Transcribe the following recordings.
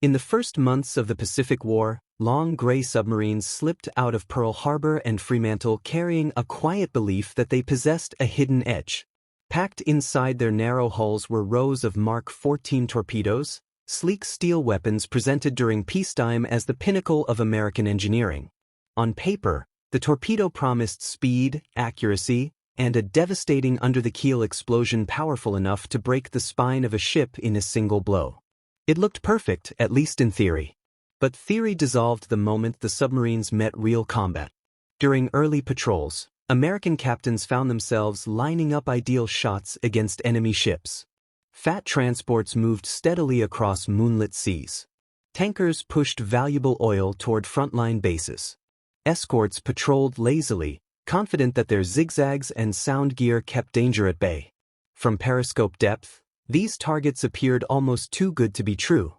In the first months of the Pacific War, long gray submarines slipped out of Pearl Harbor and Fremantle carrying a quiet belief that they possessed a hidden edge. Packed inside their narrow hulls were rows of Mark 14 torpedoes, sleek steel weapons presented during peacetime as the pinnacle of American engineering. On paper, the torpedo promised speed, accuracy, and a devastating under-the-keel explosion powerful enough to break the spine of a ship in a single blow. It looked perfect, at least in theory. But theory dissolved the moment the submarines met real combat. During early patrols, American captains found themselves lining up ideal shots against enemy ships. Fat transports moved steadily across moonlit seas. Tankers pushed valuable oil toward frontline bases. Escorts patrolled lazily, confident that their zigzags and sound gear kept danger at bay. From periscope depth, these targets appeared almost too good to be true.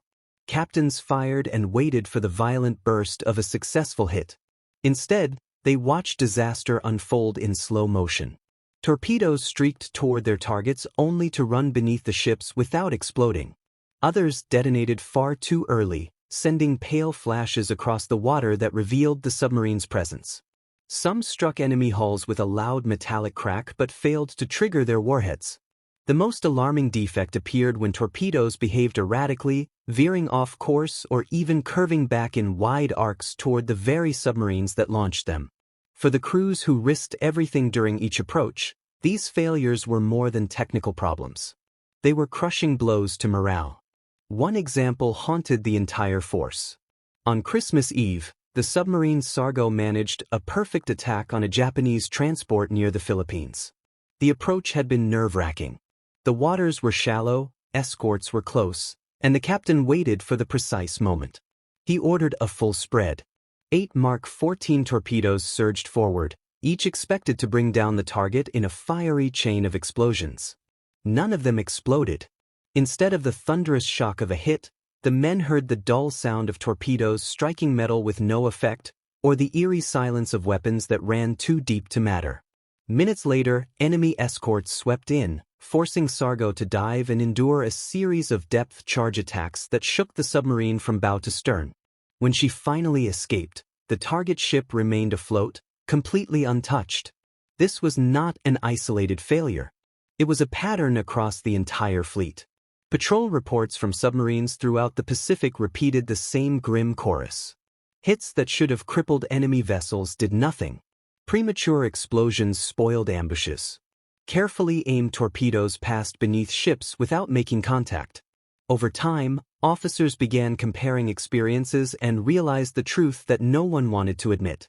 Captains fired and waited for the violent burst of a successful hit. Instead, they watched disaster unfold in slow motion. Torpedoes streaked toward their targets only to run beneath the ships without exploding. Others detonated far too early, sending pale flashes across the water that revealed the submarine's presence. Some struck enemy hulls with a loud metallic crack but failed to trigger their warheads. The most alarming defect appeared when torpedoes behaved erratically, veering off course or even curving back in wide arcs toward the very submarines that launched them. For the crews who risked everything during each approach, these failures were more than technical problems. They were crushing blows to morale. One example haunted the entire force. On Christmas Eve, the submarine Sargo managed a perfect attack on a Japanese transport near the Philippines. The approach had been nerve-wracking. The waters were shallow, escorts were close, and the captain waited for the precise moment. He ordered a full spread. 8 Mark 14 torpedoes surged forward, each expected to bring down the target in a fiery chain of explosions. None of them exploded. Instead of the thunderous shock of a hit, the men heard the dull sound of torpedoes striking metal with no effect, or the eerie silence of weapons that ran too deep to matter. Minutes later, enemy escorts swept in, forcing Sargo to dive and endure a series of depth charge attacks that shook the submarine from bow to stern. When she finally escaped, the target ship remained afloat, completely untouched. This was not an isolated failure. It was a pattern across the entire fleet. Patrol reports from submarines throughout the Pacific repeated the same grim chorus. Hits that should have crippled enemy vessels did nothing. Premature explosions spoiled ambushes. Carefully aimed torpedoes passed beneath ships without making contact. Over time, officers began comparing experiences and realized the truth that no one wanted to admit.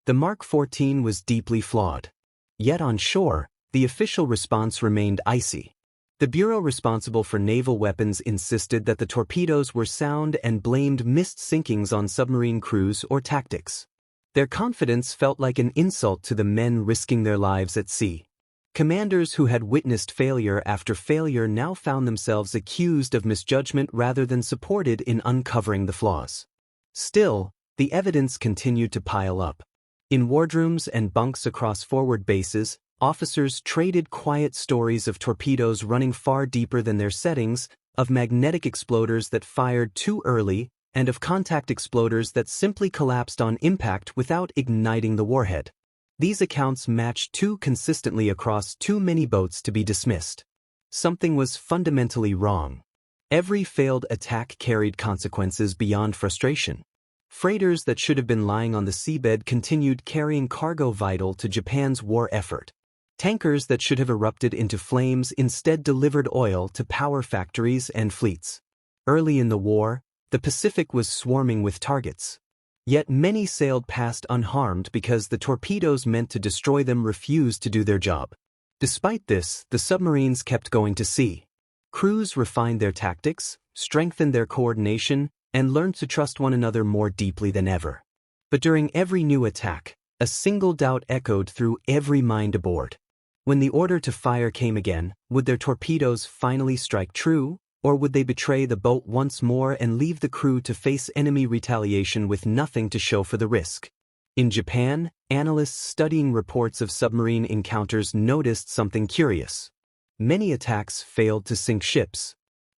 The Mark 14 was deeply flawed. Yet on shore, the official response remained icy. The bureau responsible for naval weapons insisted that the torpedoes were sound and blamed missed sinkings on submarine crews or tactics. Their confidence felt like an insult to the men risking their lives at sea. Commanders who had witnessed failure after failure now found themselves accused of misjudgment rather than supported in uncovering the flaws. Still, the evidence continued to pile up. In wardrooms and bunks across forward bases, officers traded quiet stories of torpedoes running far deeper than their settings, of magnetic exploders that fired too early, and of contact exploders that simply collapsed on impact without igniting the warhead. These accounts matched too consistently across too many boats to be dismissed. Something was fundamentally wrong. Every failed attack carried consequences beyond frustration. Freighters that should have been lying on the seabed continued carrying cargo vital to Japan's war effort. Tankers that should have erupted into flames instead delivered oil to power factories and fleets. Early in the war, the Pacific was swarming with targets. Yet many sailed past unharmed because the torpedoes meant to destroy them refused to do their job. Despite this, the submarines kept going to sea. Crews refined their tactics, strengthened their coordination, and learned to trust one another more deeply than ever. But during every new attack, a single doubt echoed through every mind aboard. When the order to fire came again, would their torpedoes finally strike true? Or would they betray the boat once more and leave the crew to face enemy retaliation with nothing to show for the risk? In Japan, analysts studying reports of submarine encounters noticed something curious. Many attacks failed to sink ships.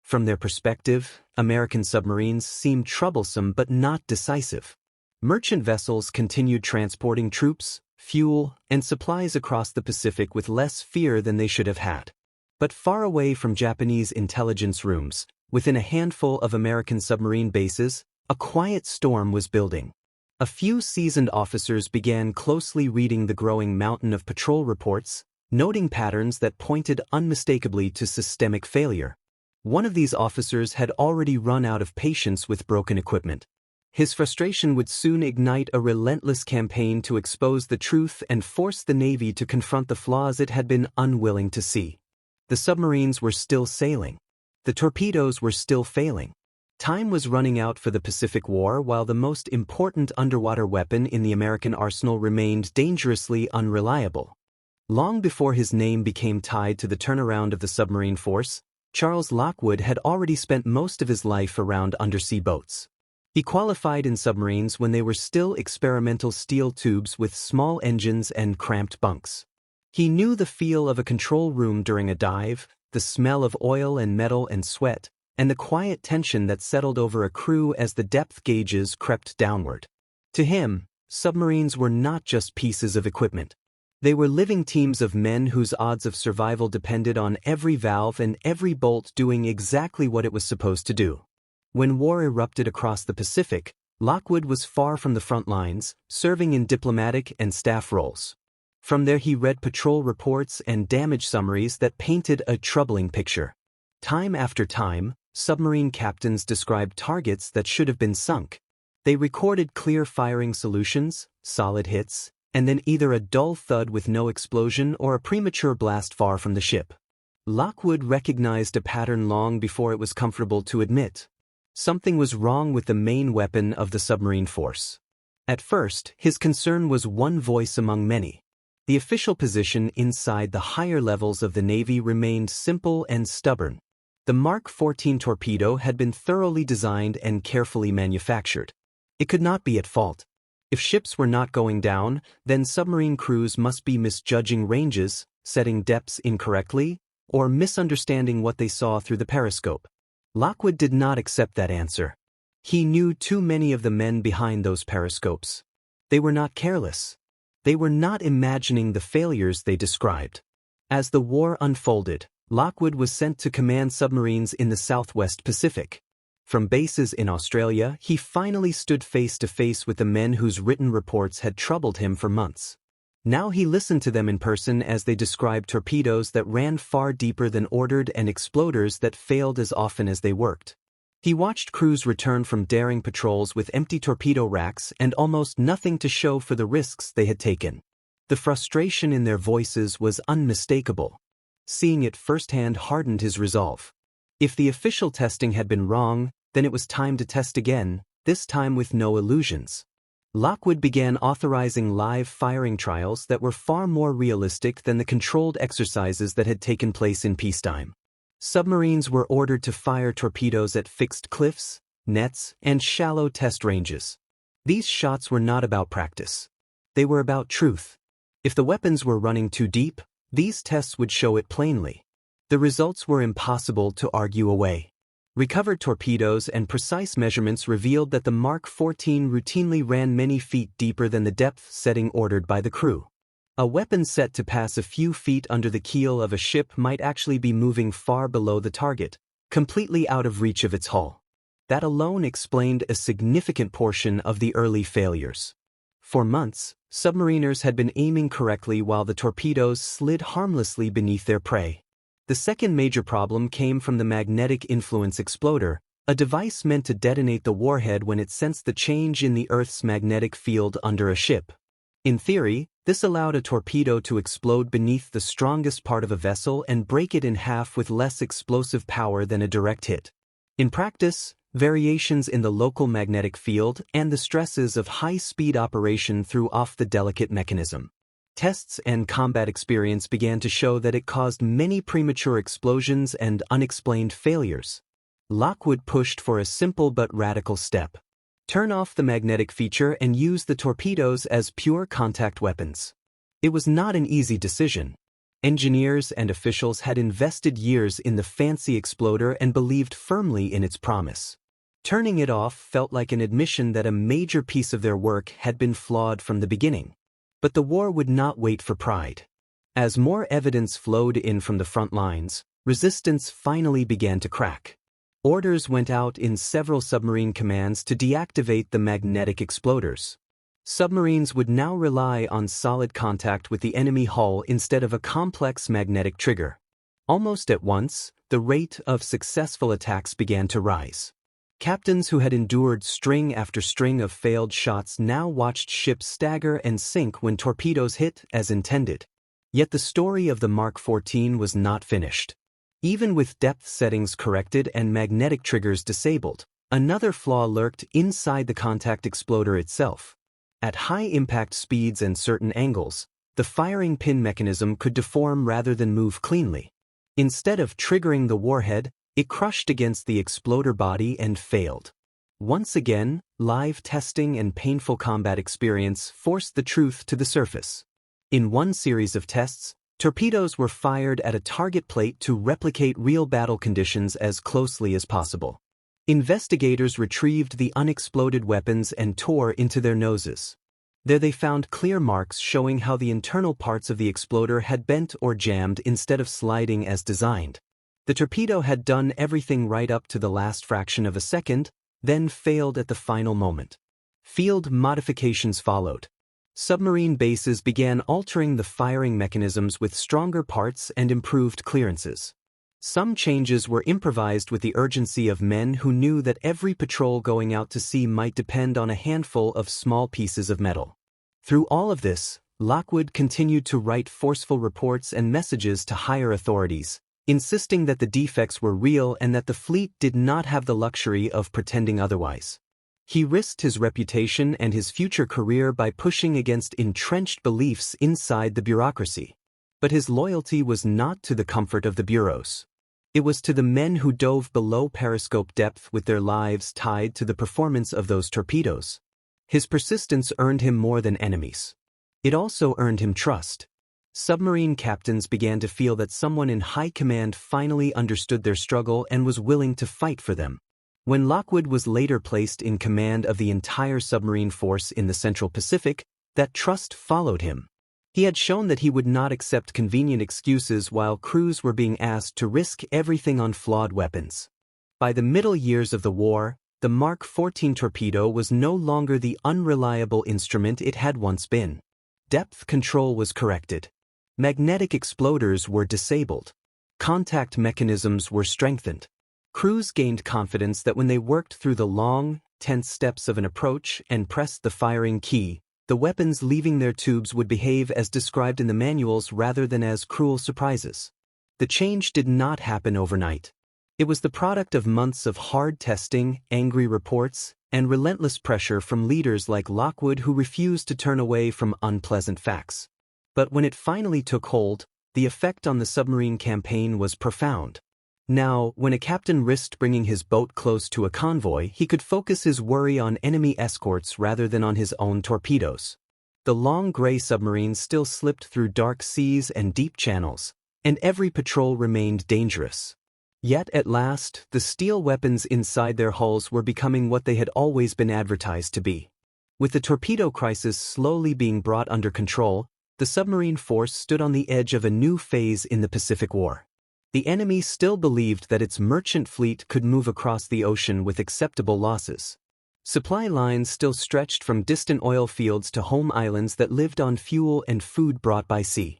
From their perspective, American submarines seemed troublesome but not decisive. Merchant vessels continued transporting troops, fuel, and supplies across the Pacific with less fear than they should have had. But far away from Japanese intelligence rooms, within a handful of American submarine bases, a quiet storm was building. A few seasoned officers began closely reading the growing mountain of patrol reports, noting patterns that pointed unmistakably to systemic failure. One of these officers had already run out of patience with broken equipment. His frustration would soon ignite a relentless campaign to expose the truth and force the Navy to confront the flaws it had been unwilling to see. The submarines were still sailing. The torpedoes were still failing. Time was running out for the Pacific War while the most important underwater weapon in the American arsenal remained dangerously unreliable. Long before his name became tied to the turnaround of the submarine force, Charles Lockwood had already spent most of his life around undersea boats. He qualified in submarines when they were still experimental steel tubes with small engines and cramped bunks. He knew the feel of a control room during a dive, the smell of oil and metal and sweat, and the quiet tension that settled over a crew as the depth gauges crept downward. To him, submarines were not just pieces of equipment. They were living teams of men whose odds of survival depended on every valve and every bolt doing exactly what it was supposed to do. When war erupted across the Pacific, Lockwood was far from the front lines, serving in diplomatic and staff roles. From there he read patrol reports and damage summaries that painted a troubling picture. Time after time, submarine captains described targets that should have been sunk. They recorded clear firing solutions, solid hits, and then either a dull thud with no explosion or a premature blast far from the ship. Lockwood recognized a pattern long before it was comfortable to admit. Something was wrong with the main weapon of the submarine force. At first, his concern was one voice among many. The official position inside the higher levels of the Navy remained simple and stubborn. The Mark 14 torpedo had been thoroughly designed and carefully manufactured. It could not be at fault. If ships were not going down, then submarine crews must be misjudging ranges, setting depths incorrectly, or misunderstanding what they saw through the periscope. Lockwood did not accept that answer. He knew too many of the men behind those periscopes. They were not careless. They were not imagining the failures they described. As the war unfolded, Lockwood was sent to command submarines in the Southwest Pacific. From bases in Australia, he finally stood face to face with the men whose written reports had troubled him for months. Now he listened to them in person as they described torpedoes that ran far deeper than ordered and exploders that failed as often as they worked. He watched crews return from daring patrols with empty torpedo racks and almost nothing to show for the risks they had taken. The frustration in their voices was unmistakable. Seeing it firsthand hardened his resolve. If the official testing had been wrong, then it was time to test again, this time with no illusions. Lockwood began authorizing live firing trials that were far more realistic than the controlled exercises that had taken place in peacetime. Submarines were ordered to fire torpedoes at fixed cliffs, nets, and shallow test ranges. These shots were not about practice. They were about truth. If the weapons were running too deep, these tests would show it plainly. The results were impossible to argue away. Recovered torpedoes and precise measurements revealed that the Mark 14 routinely ran many feet deeper than the depth setting ordered by the crew. A weapon set to pass a few feet under the keel of a ship might actually be moving far below the target, completely out of reach of its hull. That alone explained a significant portion of the early failures. For months, submariners had been aiming correctly while the torpedoes slid harmlessly beneath their prey. The second major problem came from the magnetic influence exploder, a device meant to detonate the warhead when it sensed the change in the Earth's magnetic field under a ship. In theory, this allowed a torpedo to explode beneath the strongest part of a vessel and break it in half with less explosive power than a direct hit. In practice, variations in the local magnetic field and the stresses of high-speed operation threw off the delicate mechanism. Tests and combat experience began to show that it caused many premature explosions and unexplained failures. Lockwood pushed for a simple but radical step. Turn off the magnetic feature and use the torpedoes as pure contact weapons. It was not an easy decision. Engineers and officials had invested years in the fancy exploder and believed firmly in its promise. Turning it off felt like an admission that a major piece of their work had been flawed from the beginning. But the war would not wait for pride. As more evidence flowed in from the front lines, resistance finally began to crack. Orders went out in several submarine commands to deactivate the magnetic exploders. Submarines would now rely on solid contact with the enemy hull instead of a complex magnetic trigger. Almost at once, the rate of successful attacks began to rise. Captains who had endured string after string of failed shots now watched ships stagger and sink when torpedoes hit as intended. Yet the story of the Mark 14 was not finished. Even with depth settings corrected and magnetic triggers disabled, another flaw lurked inside the contact exploder itself. At high impact speeds and certain angles, the firing pin mechanism could deform rather than move cleanly. Instead of triggering the warhead, it crushed against the exploder body and failed. Once again, live testing and painful combat experience forced the truth to the surface. In one series of tests, torpedoes were fired at a target plate to replicate real battle conditions as closely as possible. Investigators retrieved the unexploded weapons and tore into their noses. There they found clear marks showing how the internal parts of the exploder had bent or jammed instead of sliding as designed. The torpedo had done everything right up to the last fraction of a second, then failed at the final moment. Field modifications followed. Submarine bases began altering the firing mechanisms with stronger parts and improved clearances. Some changes were improvised with the urgency of men who knew that every patrol going out to sea might depend on a handful of small pieces of metal. Through all of this, Lockwood continued to write forceful reports and messages to higher authorities, insisting that the defects were real and that the fleet did not have the luxury of pretending otherwise. He risked his reputation and his future career by pushing against entrenched beliefs inside the bureaucracy. But his loyalty was not to the comfort of the bureaus. It was to the men who dove below periscope depth with their lives tied to the performance of those torpedoes. His persistence earned him more than enemies. It also earned him trust. Submarine captains began to feel that someone in high command finally understood their struggle and was willing to fight for them. When Lockwood was later placed in command of the entire submarine force in the Central Pacific, that trust followed him. He had shown that he would not accept convenient excuses while crews were being asked to risk everything on flawed weapons. By the middle years of the war, the Mark 14 torpedo was no longer the unreliable instrument it had once been. Depth control was corrected. Magnetic exploders were disabled. Contact mechanisms were strengthened. Crews gained confidence that when they worked through the long, tense steps of an approach and pressed the firing key, the weapons leaving their tubes would behave as described in the manuals rather than as cruel surprises. The change did not happen overnight. It was the product of months of hard testing, angry reports, and relentless pressure from leaders like Lockwood who refused to turn away from unpleasant facts. But when it finally took hold, the effect on the submarine campaign was profound. Now, when a captain risked bringing his boat close to a convoy, he could focus his worry on enemy escorts rather than on his own torpedoes. The long gray submarines still slipped through dark seas and deep channels, and every patrol remained dangerous. Yet at last, the steel weapons inside their hulls were becoming what they had always been advertised to be. With the torpedo crisis slowly being brought under control, the submarine force stood on the edge of a new phase in the Pacific War. The enemy still believed that its merchant fleet could move across the ocean with acceptable losses. Supply lines still stretched from distant oil fields to home islands that lived on fuel and food brought by sea.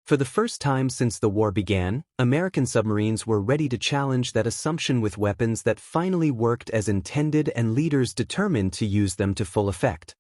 For the first time since the war began, American submarines were ready to challenge that assumption with weapons that finally worked as intended and leaders determined to use them to full effect.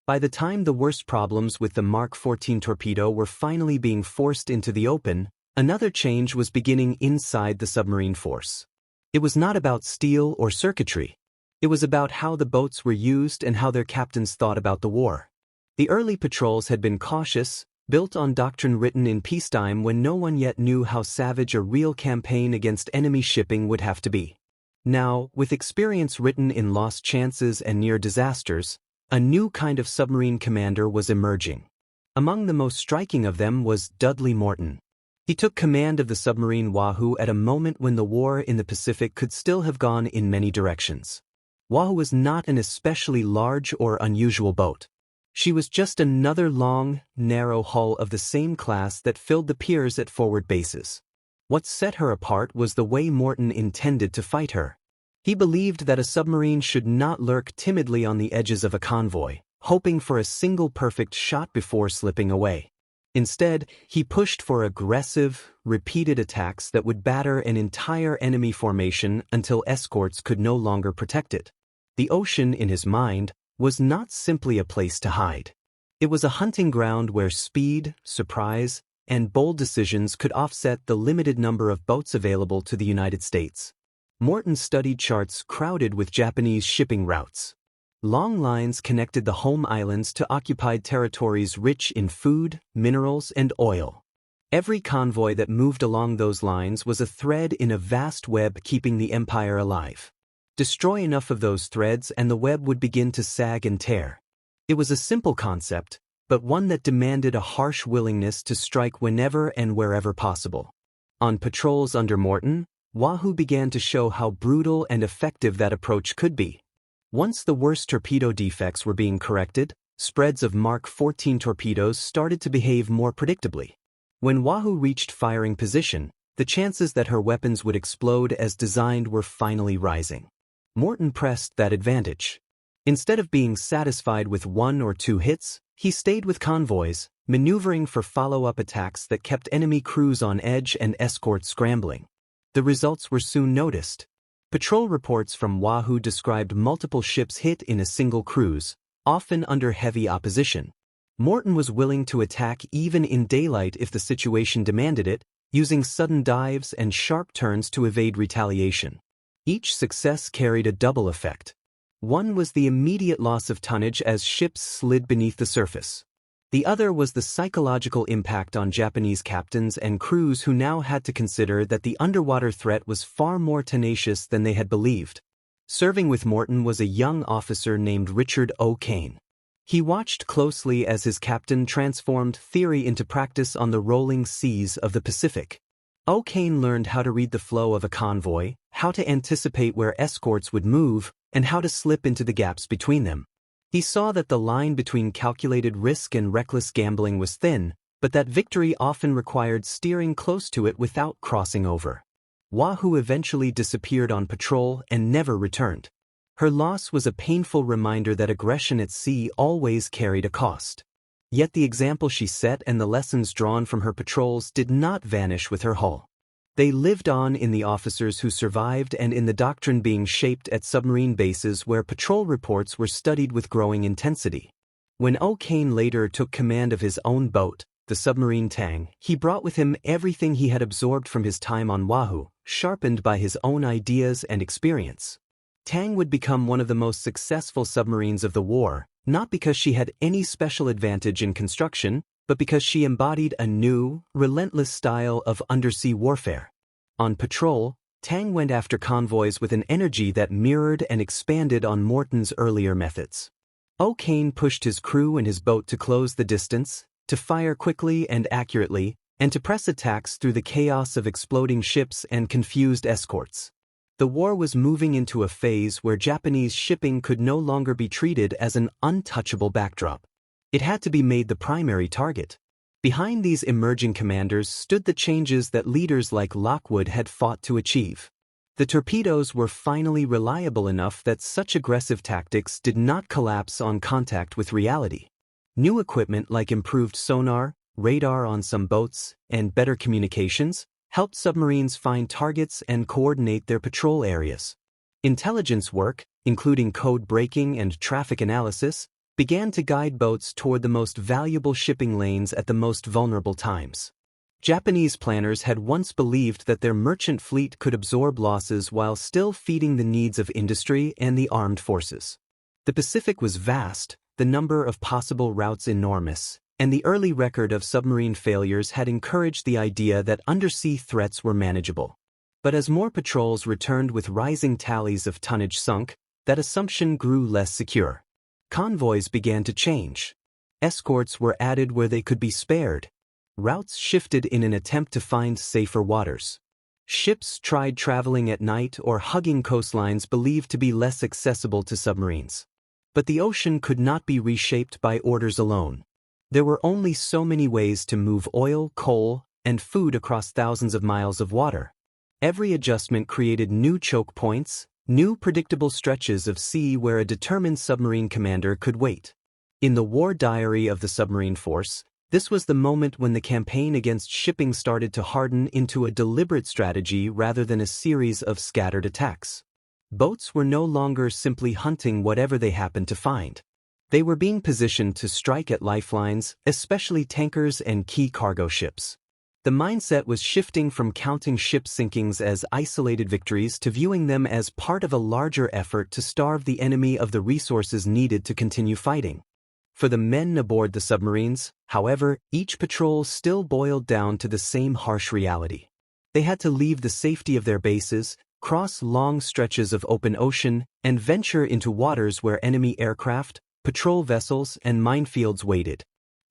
By the time the worst problems with the Mark 14 torpedo were finally being forced into the open, another change was beginning inside the submarine force. It was not about steel or circuitry. It was about how the boats were used and how their captains thought about the war. The early patrols had been cautious, built on doctrine written in peacetime when no one yet knew how savage a real campaign against enemy shipping would have to be. Now, with experience written in lost chances and near disasters, a new kind of submarine commander was emerging. Among the most striking of them was Dudley Morton. He took command of the submarine Wahoo at a moment when the war in the Pacific could still have gone in many directions. Wahoo was not an especially large or unusual boat. She was just another long, narrow hull of the same class that filled the piers at forward bases. What set her apart was the way Morton intended to fight her. He believed that a submarine should not lurk timidly on the edges of a convoy, hoping for a single perfect shot before slipping away. Instead, he pushed for aggressive, repeated attacks that would batter an entire enemy formation until escorts could no longer protect it. The ocean, in his mind, was not simply a place to hide. It was a hunting ground where speed, surprise, and bold decisions could offset the limited number of boats available to the United States. Morton studied charts crowded with Japanese shipping routes. Long lines connected the home islands to occupied territories rich in food, minerals, and oil. Every convoy that moved along those lines was a thread in a vast web keeping the empire alive. Destroy enough of those threads and the web would begin to sag and tear. It was a simple concept, but one that demanded a harsh willingness to strike whenever and wherever possible. On patrols under Morton, Wahoo began to show how brutal and effective that approach could be. Once the worst torpedo defects were being corrected, spreads of Mark 14 torpedoes started to behave more predictably. When Wahoo reached firing position, the chances that her weapons would explode as designed were finally rising. Morton pressed that advantage. Instead of being satisfied with 1 or 2 hits, he stayed with convoys, maneuvering for follow-up attacks that kept enemy crews on edge and escorts scrambling. The results were soon noticed. Patrol reports from Wahoo described multiple ships hit in a single cruise, often under heavy opposition. Morton was willing to attack even in daylight if the situation demanded it, using sudden dives and sharp turns to evade retaliation. Each success carried a double effect. One was the immediate loss of tonnage as ships slid beneath the surface. The other was the psychological impact on Japanese captains and crews who now had to consider that the underwater threat was far more tenacious than they had believed. Serving with Morton was a young officer named Richard O'Kane. He watched closely as his captain transformed theory into practice on the rolling seas of the Pacific. O'Kane learned how to read the flow of a convoy, how to anticipate where escorts would move, and how to slip into the gaps between them. He saw that the line between calculated risk and reckless gambling was thin, but that victory often required steering close to it without crossing over. Wahoo eventually disappeared on patrol and never returned. Her loss was a painful reminder that aggression at sea always carried a cost. Yet the example she set and the lessons drawn from her patrols did not vanish with her hull. They lived on in the officers who survived and in the doctrine being shaped at submarine bases where patrol reports were studied with growing intensity. When O'Kane later took command of his own boat, the submarine Tang, he brought with him everything he had absorbed from his time on Wahoo, sharpened by his own ideas and experience. Tang would become one of the most successful submarines of the war, not because she had any special advantage in construction, but because she embodied a new, relentless style of undersea warfare. On patrol, Tang went after convoys with an energy that mirrored and expanded on Morton's earlier methods. O'Kane pushed his crew and his boat to close the distance, to fire quickly and accurately, and to press attacks through the chaos of exploding ships and confused escorts. The war was moving into a phase where Japanese shipping could no longer be treated as an untouchable backdrop. It had to be made the primary target. Behind these emerging commanders stood the changes that leaders like Lockwood had fought to achieve. The torpedoes were finally reliable enough that such aggressive tactics did not collapse on contact with reality. New equipment like improved sonar, radar on some boats, and better communications helped submarines find targets and coordinate their patrol areas. Intelligence work, including code breaking and traffic analysis, began to guide boats toward the most valuable shipping lanes at the most vulnerable times. Japanese planners had once believed that their merchant fleet could absorb losses while still feeding the needs of industry and the armed forces. The Pacific was vast, the number of possible routes enormous, and the early record of submarine failures had encouraged the idea that undersea threats were manageable. But as more patrols returned with rising tallies of tonnage sunk, that assumption grew less secure. Convoys began to change. Escorts were added where they could be spared. Routes shifted in an attempt to find safer waters. Ships tried traveling at night or hugging coastlines believed to be less accessible to submarines. But the ocean could not be reshaped by orders alone. There were only so many ways to move oil, coal, and food across thousands of miles of water. Every adjustment created new choke points, new predictable stretches of sea where a determined submarine commander could wait. In the war diary of the submarine force, this was the moment when the campaign against shipping started to harden into a deliberate strategy rather than a series of scattered attacks. Boats were no longer simply hunting whatever they happened to find. They were being positioned to strike at lifelines, especially tankers and key cargo ships. The mindset was shifting from counting ship sinkings as isolated victories to viewing them as part of a larger effort to starve the enemy of the resources needed to continue fighting. For the men aboard the submarines, however, each patrol still boiled down to the same harsh reality. They had to leave the safety of their bases, cross long stretches of open ocean, and venture into waters where enemy aircraft, patrol vessels, and minefields waited.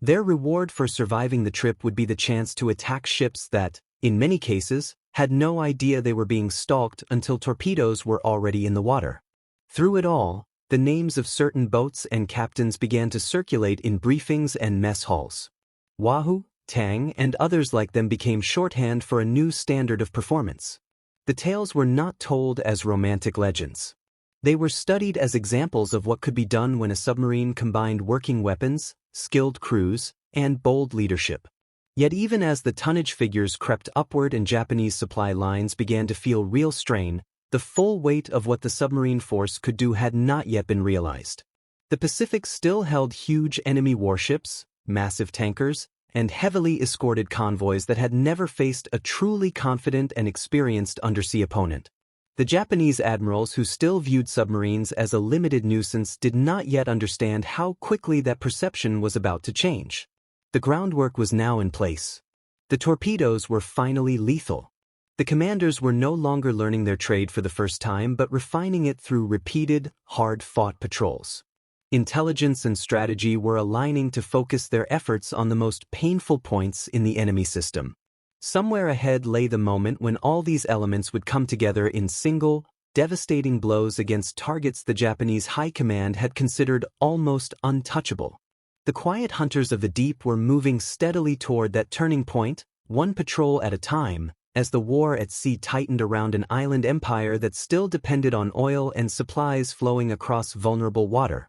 Their reward for surviving the trip would be the chance to attack ships that, in many cases, had no idea they were being stalked until torpedoes were already in the water. Through it all, the names of certain boats and captains began to circulate in briefings and mess halls. Wahoo, Tang, and others like them became shorthand for a new standard of performance. The tales were not told as romantic legends. They were studied as examples of what could be done when a submarine combined working weapons, skilled crews, and bold leadership. Yet even as the tonnage figures crept upward and Japanese supply lines began to feel real strain, the full weight of what the submarine force could do had not yet been realized. The Pacific still held huge enemy warships, massive tankers, and heavily escorted convoys that had never faced a truly confident and experienced undersea opponent. The Japanese admirals who still viewed submarines as a limited nuisance did not yet understand how quickly that perception was about to change. The groundwork was now in place. The torpedoes were finally lethal. The commanders were no longer learning their trade for the first time but refining it through repeated, hard-fought patrols. Intelligence and strategy were aligning to focus their efforts on the most painful points in the enemy system. Somewhere ahead lay the moment when all these elements would come together in single, devastating blows against targets the Japanese high command had considered almost untouchable. The quiet hunters of the deep were moving steadily toward that turning point, one patrol at a time, as the war at sea tightened around an island empire that still depended on oil and supplies flowing across vulnerable water.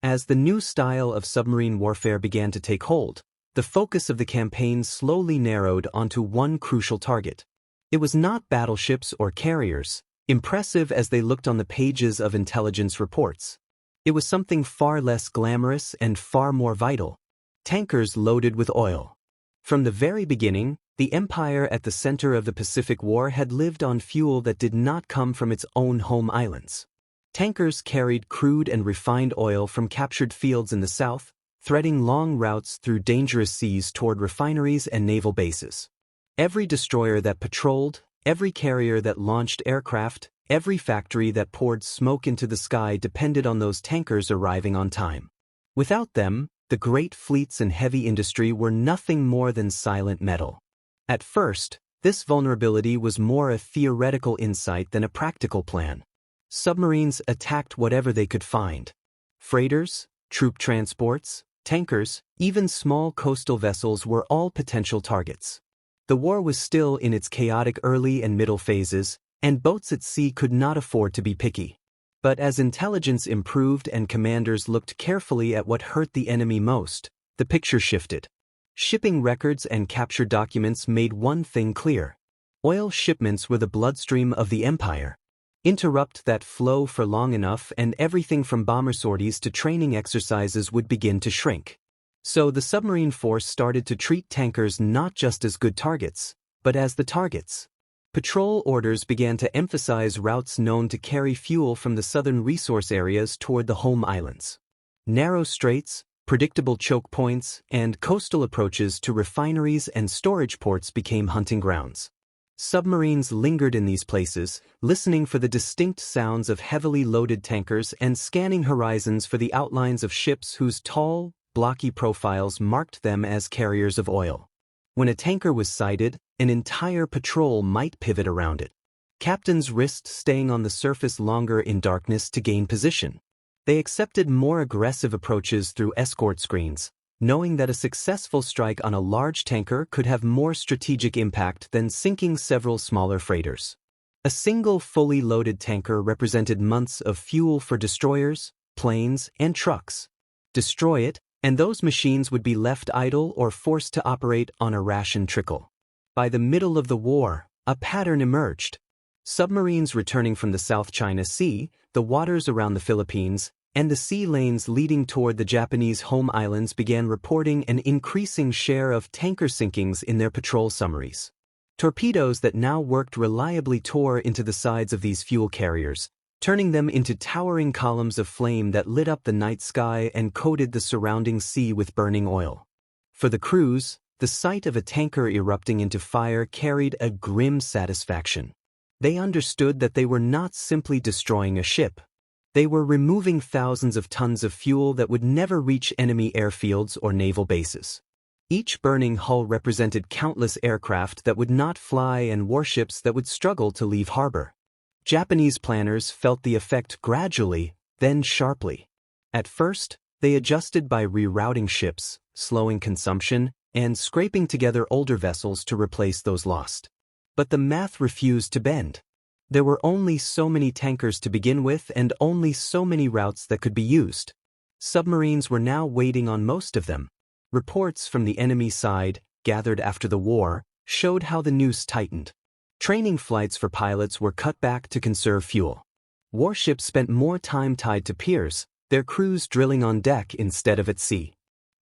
As the new style of submarine warfare began to take hold, the focus of the campaign slowly narrowed onto one crucial target. It was not battleships or carriers, impressive as they looked on the pages of intelligence reports. It was something far less glamorous and far more vital: tankers loaded with oil. From the very beginning, the empire at the center of the Pacific War had lived on fuel that did not come from its own home islands. Tankers carried crude and refined oil from captured fields in the south, threading long routes through dangerous seas toward refineries and naval bases. Every destroyer that patrolled, every carrier that launched aircraft, every factory that poured smoke into the sky depended on those tankers arriving on time. Without them, the great fleets and heavy industry were nothing more than silent metal. At first, this vulnerability was more a theoretical insight than a practical plan. Submarines attacked whatever they could find. Freighters, troop transports, tankers, even small coastal vessels were all potential targets. The war was still in its chaotic early and middle phases, and boats at sea could not afford to be picky. But as intelligence improved and commanders looked carefully at what hurt the enemy most, the picture shifted. Shipping records and captured documents made one thing clear: oil shipments were the bloodstream of the empire. Interrupt that flow for long enough and everything from bomber sorties to training exercises would begin to shrink. So the submarine force started to treat tankers not just as good targets, but as the targets. Patrol orders began to emphasize routes known to carry fuel from the southern resource areas toward the home islands. Narrow straits, predictable choke points, and coastal approaches to refineries and storage ports became hunting grounds. Submarines lingered in these places, listening for the distinct sounds of heavily loaded tankers and scanning horizons for the outlines of ships whose tall, blocky profiles marked them as carriers of oil. When a tanker was sighted, an entire patrol might pivot around it. Captains risked staying on the surface longer in darkness to gain position. They accepted more aggressive approaches through escort screens, knowing that a successful strike on a large tanker could have more strategic impact than sinking several smaller freighters. A single fully loaded tanker represented months of fuel for destroyers, planes, and trucks. Destroy it, and those machines would be left idle or forced to operate on a ration trickle. By the middle of the war, a pattern emerged. Submarines returning from the South China Sea, the waters around the Philippines, and the sea lanes leading toward the Japanese home islands began reporting an increasing share of tanker sinkings in their patrol summaries. Torpedoes that now worked reliably tore into the sides of these fuel carriers, turning them into towering columns of flame that lit up the night sky and coated the surrounding sea with burning oil. For the crews, the sight of a tanker erupting into fire carried a grim satisfaction. They understood that they were not simply destroying a ship. They were removing thousands of tons of fuel that would never reach enemy airfields or naval bases. Each burning hull represented countless aircraft that would not fly and warships that would struggle to leave harbor. Japanese planners felt the effect gradually, then sharply. At first, they adjusted by rerouting ships, slowing consumption, and scraping together older vessels to replace those lost. But the math refused to bend. There were only so many tankers to begin with and only so many routes that could be used. Submarines were now waiting on most of them. Reports from the enemy side, gathered after the war, showed how the noose tightened. Training flights for pilots were cut back to conserve fuel. Warships spent more time tied to piers, their crews drilling on deck instead of at sea.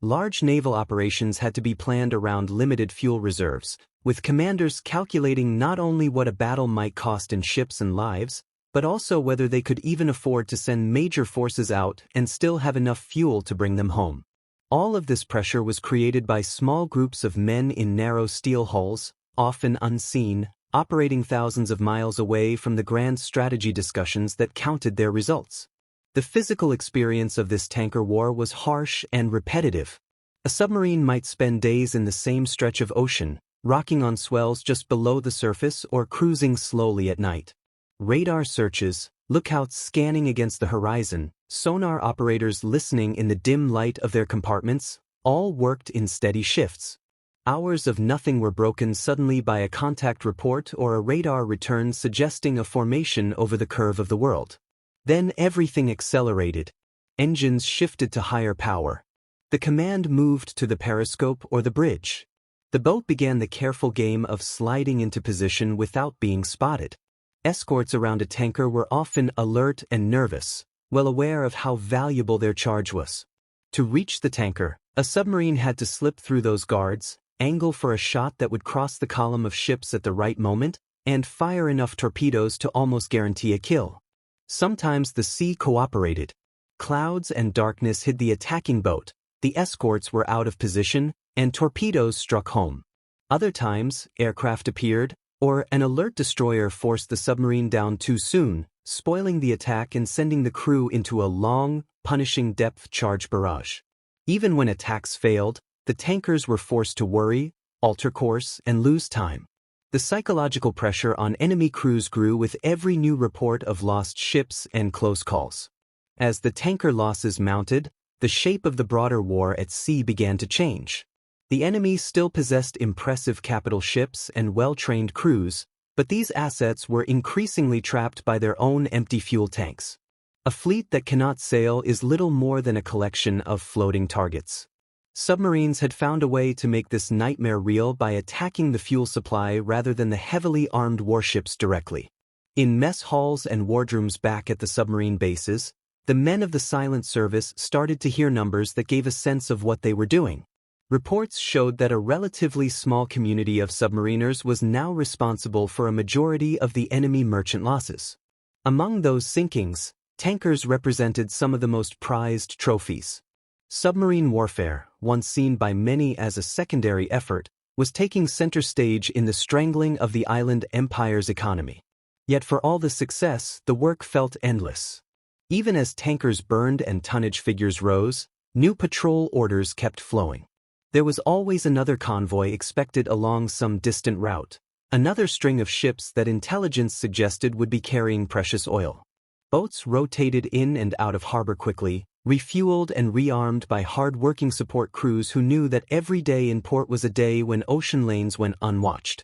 Large naval operations had to be planned around limited fuel reserves, with commanders calculating not only what a battle might cost in ships and lives, but also whether they could even afford to send major forces out and still have enough fuel to bring them home. All of this pressure was created by small groups of men in narrow steel hulls, often unseen, operating thousands of miles away from the grand strategy discussions that counted their results. The physical experience of this tanker war was harsh and repetitive. A submarine might spend days in the same stretch of ocean, rocking on swells just below the surface or cruising slowly at night. Radar searches, lookouts scanning against the horizon, sonar operators listening in the dim light of their compartments, all worked in steady shifts. Hours of nothing were broken suddenly by a contact report or a radar return suggesting a formation over the curve of the world. Then everything accelerated. Engines shifted to higher power. The command moved to the periscope or the bridge. The boat began the careful game of sliding into position without being spotted. Escorts around a tanker were often alert and nervous, well aware of how valuable their charge was. To reach the tanker, a submarine had to slip through those guards, angle for a shot that would cross the column of ships at the right moment, and fire enough torpedoes to almost guarantee a kill. Sometimes the sea cooperated. Clouds and darkness hid the attacking boat, the escorts were out of position, and torpedoes struck home. Other times, aircraft appeared, or an alert destroyer forced the submarine down too soon, spoiling the attack and sending the crew into a long, punishing depth charge barrage. Even when attacks failed, the tankers were forced to worry, alter course, and lose time. The psychological pressure on enemy crews grew with every new report of lost ships and close calls. As the tanker losses mounted, the shape of the broader war at sea began to change. The enemy still possessed impressive capital ships and well-trained crews, but these assets were increasingly trapped by their own empty fuel tanks. A fleet that cannot sail is little more than a collection of floating targets. Submarines had found a way to make this nightmare real by attacking the fuel supply rather than the heavily armed warships directly. In mess halls and wardrooms back at the submarine bases, the men of the silent service started to hear numbers that gave a sense of what they were doing. Reports showed that a relatively small community of submariners was now responsible for a majority of the enemy merchant losses. Among those sinkings, tankers represented some of the most prized trophies. Submarine warfare, once seen by many as a secondary effort, was taking center stage in the strangling of the island empire's economy. Yet for all the success, the work felt endless. Even as tankers burned and tonnage figures rose, new patrol orders kept flowing. There was always another convoy expected along some distant route, another string of ships that intelligence suggested would be carrying precious oil. Boats rotated in and out of harbor quickly, refueled and rearmed by hard-working support crews who knew that every day in port was a day when ocean lanes went unwatched.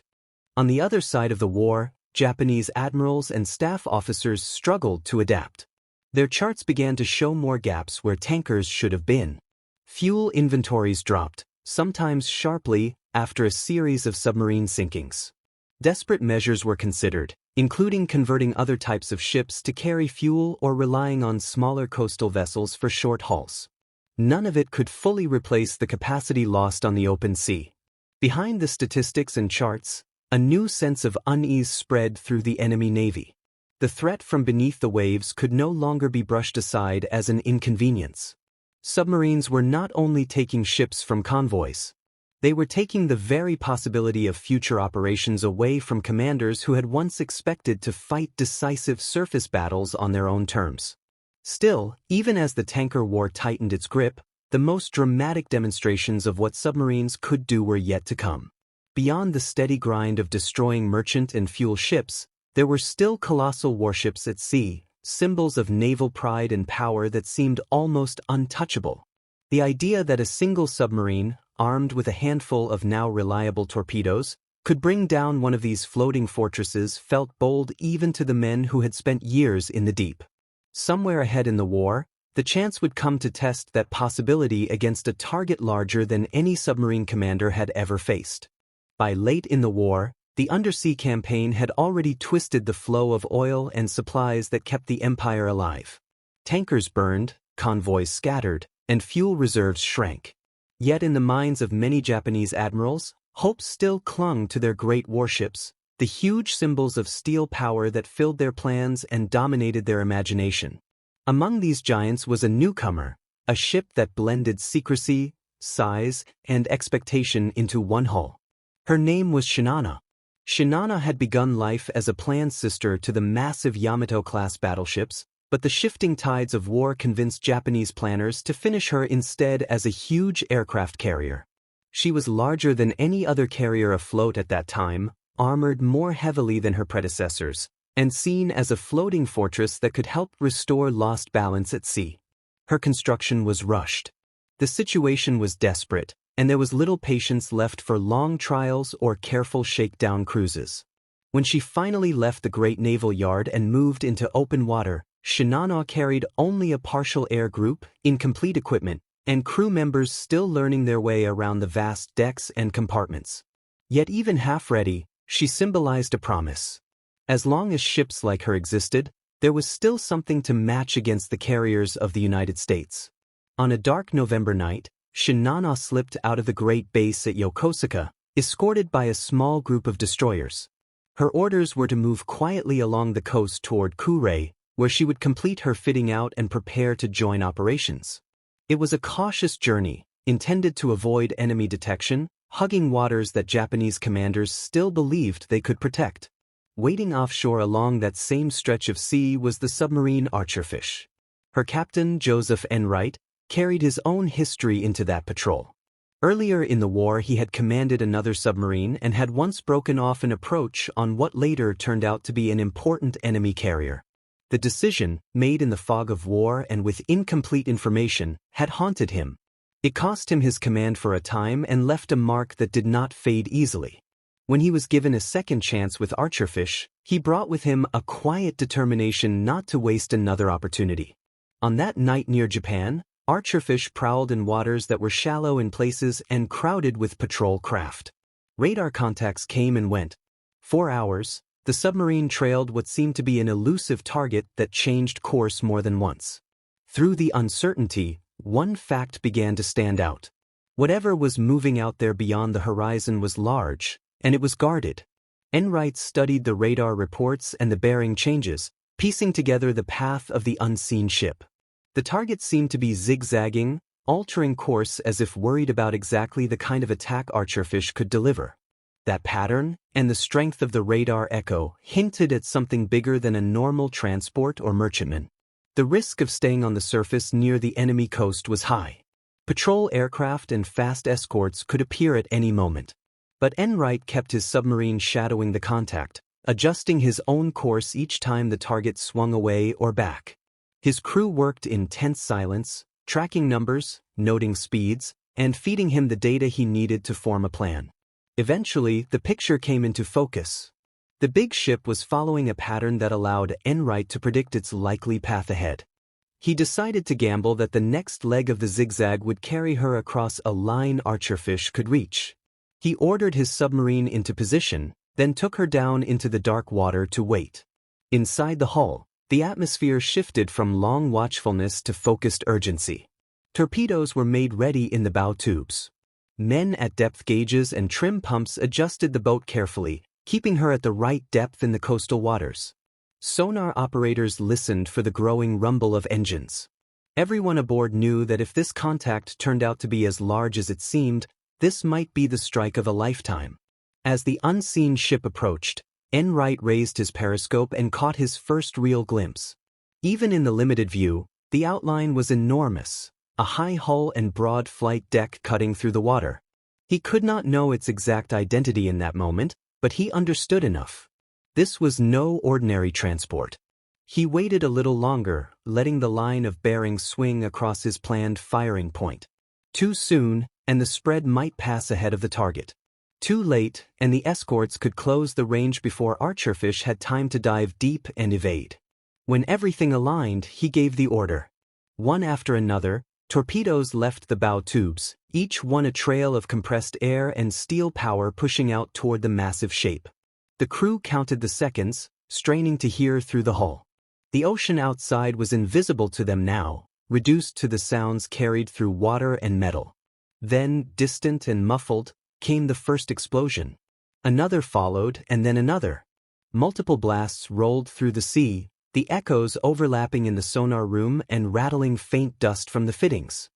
On the other side of the war, Japanese admirals and staff officers struggled to adapt. Their charts began to show more gaps where tankers should have been. Fuel inventories dropped, sometimes sharply, after a series of submarine sinkings. Desperate measures were considered, including converting other types of ships to carry fuel or relying on smaller coastal vessels for short hauls. None of it could fully replace the capacity lost on the open sea. Behind the statistics and charts, a new sense of unease spread through the enemy navy. The threat from beneath the waves could no longer be brushed aside as an inconvenience. Submarines were not only taking ships from convoys. They were taking the very possibility of future operations away from commanders who had once expected to fight decisive surface battles on their own terms. Still, even as the tanker war tightened its grip, the most dramatic demonstrations of what submarines could do were yet to come. Beyond the steady grind of destroying merchant and fuel ships, there were still colossal warships at sea, symbols of naval pride and power that seemed almost untouchable. The idea that a single submarine, armed with a handful of now reliable torpedoes, could bring down one of these floating fortresses felt bold even to the men who had spent years in the deep. Somewhere ahead in the war, the chance would come to test that possibility against a target larger than any submarine commander had ever faced. By late in the war, the undersea campaign had already twisted the flow of oil and supplies that kept the empire alive. Tankers burned, convoys scattered, and fuel reserves shrank. Yet in the minds of many Japanese admirals, hope still clung to their great warships, the huge symbols of steel power that filled their plans and dominated their imagination. Among these giants was a newcomer, a ship that blended secrecy, size, and expectation into one hull. Her name was Shinano. Shinano had begun life as a planned sister to the massive Yamato-class battleships, but the shifting tides of war convinced Japanese planners to finish her instead as a huge aircraft carrier. She was larger than any other carrier afloat at that time, armored more heavily than her predecessors, and seen as a floating fortress that could help restore lost balance at sea. Her construction was rushed. The situation was desperate, and there was little patience left for long trials or careful shakedown cruises. When she finally left the great naval yard and moved into open water, Shinano carried only a partial air group, incomplete equipment, and crew members still learning their way around the vast decks and compartments. Yet even half-ready, she symbolized a promise. As long as ships like her existed, there was still something to match against the carriers of the United States. On a dark November night, Shinano slipped out of the great base at Yokosuka, escorted by a small group of destroyers. Her orders were to move quietly along the coast toward Kure, where she would complete her fitting out and prepare to join operations. It was a cautious journey, intended to avoid enemy detection, hugging waters that Japanese commanders still believed they could protect. Waiting offshore along that same stretch of sea was the submarine Archerfish. Her captain, Joseph Enright, carried his own history into that patrol. Earlier in the war he had commanded another submarine and had once broken off an approach on what later turned out to be an important enemy carrier. The decision, made in the fog of war and with incomplete information, had haunted him. It cost him his command for a time and left a mark that did not fade easily. When he was given a second chance with Archerfish, he brought with him a quiet determination not to waste another opportunity. On that night near Japan, Archerfish prowled in waters that were shallow in places and crowded with patrol craft. Radar contacts came and went. For hours, the submarine trailed what seemed to be an elusive target that changed course more than once. Through the uncertainty, one fact began to stand out. Whatever was moving out there beyond the horizon was large, and it was guarded. Enright studied the radar reports and the bearing changes, piecing together the path of the unseen ship. The target seemed to be zigzagging, altering course as if worried about exactly the kind of attack Archerfish could deliver. That pattern, and the strength of the radar echo, hinted at something bigger than a normal transport or merchantman. The risk of staying on the surface near the enemy coast was high. Patrol aircraft and fast escorts could appear at any moment. But Enright kept his submarine shadowing the contact, adjusting his own course each time the target swung away or back. His crew worked in tense silence, tracking numbers, noting speeds, and feeding him the data he needed to form a plan. Eventually, the picture came into focus. The big ship was following a pattern that allowed Enright to predict its likely path ahead. He decided to gamble that the next leg of the zigzag would carry her across a line Archerfish could reach. He ordered his submarine into position, then took her down into the dark water to wait. Inside the hull, the atmosphere shifted from long watchfulness to focused urgency. Torpedoes were made ready in the bow tubes. Men at depth gauges and trim pumps adjusted the boat carefully, keeping her at the right depth in the coastal waters. Sonar operators listened for the growing rumble of engines. Everyone aboard knew that if this contact turned out to be as large as it seemed, this might be the strike of a lifetime. As the unseen ship approached, Enright raised his periscope and caught his first real glimpse. Even in the limited view, the outline was enormous, a high hull and broad flight deck cutting through the water. He could not know its exact identity in that moment, but he understood enough. This was no ordinary transport. He waited a little longer, letting the line of bearings swing across his planned firing point. Too soon, and the spread might pass ahead of the target. Too late, and the escorts could close the range before Archerfish had time to dive deep and evade. When everything aligned, he gave the order. One after another, torpedoes left the bow tubes, each one a trail of compressed air and steel power pushing out toward the massive shape. The crew counted the seconds, straining to hear through the hull. The ocean outside was invisible to them now, reduced to the sounds carried through water and metal. Then, distant and muffled, came the first explosion. Another followed, and then another. Multiple blasts rolled through the sea, the echoes overlapping in the sonar room and rattling faint dust from the fittings.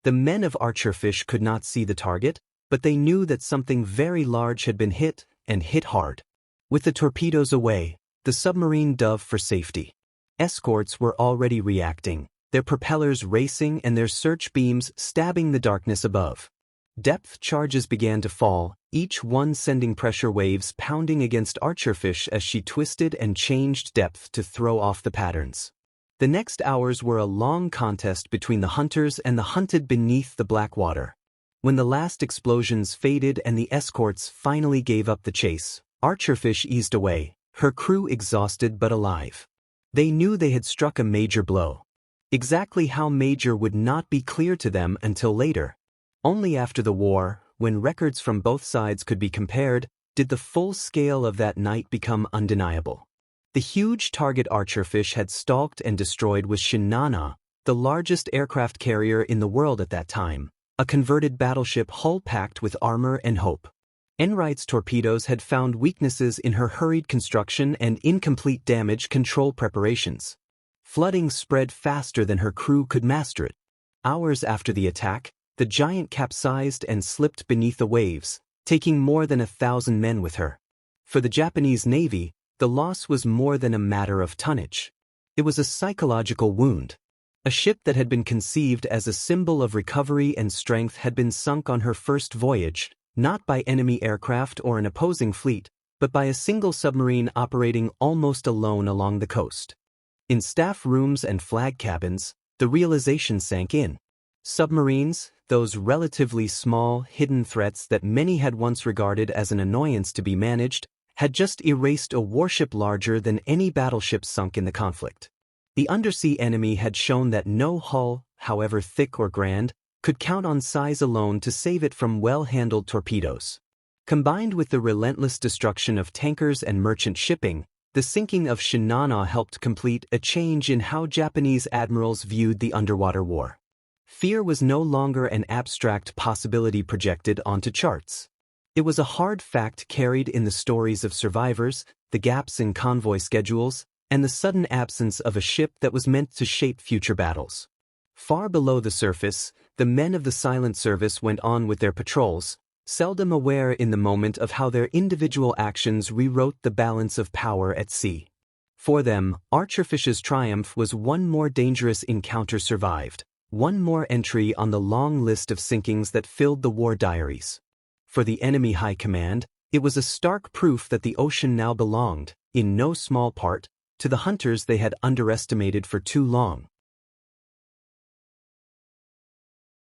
The men of Archerfish could not see the target, but they knew that something very large had been hit, and hit hard. With the torpedoes away, the submarine dove for safety. Escorts were already reacting, their propellers racing and their search beams stabbing the darkness above. Depth charges began to fall, each one sending pressure waves pounding against Archerfish as she twisted and changed depth to throw off the patterns. The next hours were a long contest between the hunters and the hunted beneath the black water. When the last explosions faded and the escorts finally gave up the chase, Archerfish eased away, her crew exhausted but alive. They knew they had struck a major blow. Exactly how major would not be clear to them until later. Only after the war, when records from both sides could be compared, did the full scale of that night become undeniable. The huge target Archerfish had stalked and destroyed was Shinana, the largest aircraft carrier in the world at that time, a converted battleship hull packed with armor and hope. Enright's torpedoes had found weaknesses in her hurried construction and incomplete damage control preparations. Flooding spread faster than her crew could master it. Hours after the attack, the giant capsized and slipped beneath the waves, taking more than 1,000 men with her. For the Japanese Navy, the loss was more than a matter of tonnage. It was a psychological wound. A ship that had been conceived as a symbol of recovery and strength had been sunk on her first voyage, not by enemy aircraft or an opposing fleet, but by a single submarine operating almost alone along the coast. In staff rooms and flag cabins, the realization sank in. Submarines, those relatively small, hidden threats that many had once regarded as an annoyance to be managed, had just erased a warship larger than any battleship sunk in the conflict. The undersea enemy had shown that no hull, however thick or grand, could count on size alone to save it from well-handled torpedoes. Combined with the relentless destruction of tankers and merchant shipping, the sinking of Shinana helped complete a change in how Japanese admirals viewed the underwater war. Fear was no longer an abstract possibility projected onto charts. It was a hard fact carried in the stories of survivors, the gaps in convoy schedules, and the sudden absence of a ship that was meant to shape future battles. Far below the surface, the men of the silent service went on with their patrols, seldom aware in the moment of how their individual actions rewrote the balance of power at sea. For them, Archerfish's triumph was one more dangerous encounter survived, One more entry on the long list of sinkings that filled the war diaries. For the enemy high command, it was a stark proof that the ocean now belonged, in no small part, to the hunters they had underestimated for too long.